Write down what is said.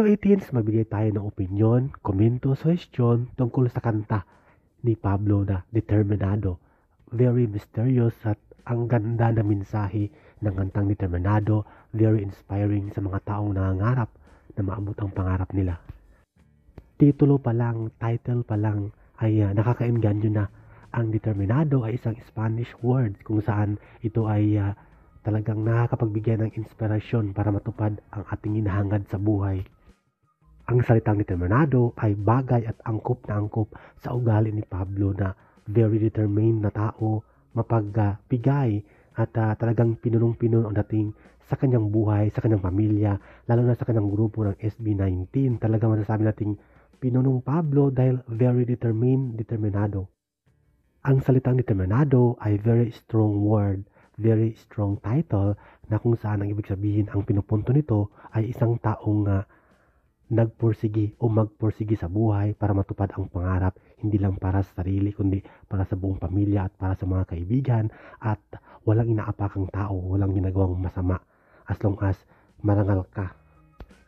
Fellow 18s, magbigay tayo ng opinyon, komento, suhestyon tungkol sa kanta ni Pablo na Determinado. Very mysterious at ang ganda na mensahe ng kantang Determinado, very inspiring sa mga taong nangangarap na maabot ang pangarap nila. Titulo pa lang, title pa lang ay nakakaengganyo na. Ang Determinado ay isang Spanish word kung saan ito ay talagang nakakapagbigay ng inspirasyon para matupad ang ating hinahangad sa buhay. Ang salitang Determinado ay bagay at angkop na angkop sa ugali ni Pablo na very determined na tao, mapagbigay at talagang pinunong-pinuno ang dating sa kanyang buhay, sa kanyang pamilya, lalo na sa kanyang grupo ng SB19. Talagang masasabi nating pinunong Pablo dahil very determined, determinado. Ang salitang Determinado ay very strong word, very strong title na kung saan ang ibig sabihin ang pinupunto nito ay isang taong nagpursigi o magpursigi sa buhay para matupad ang pangarap, hindi lang para sa sarili kundi para sa buong pamilya at para sa mga kaibigan, at walang inaapakang tao, walang ginagawang masama as long as marangal ka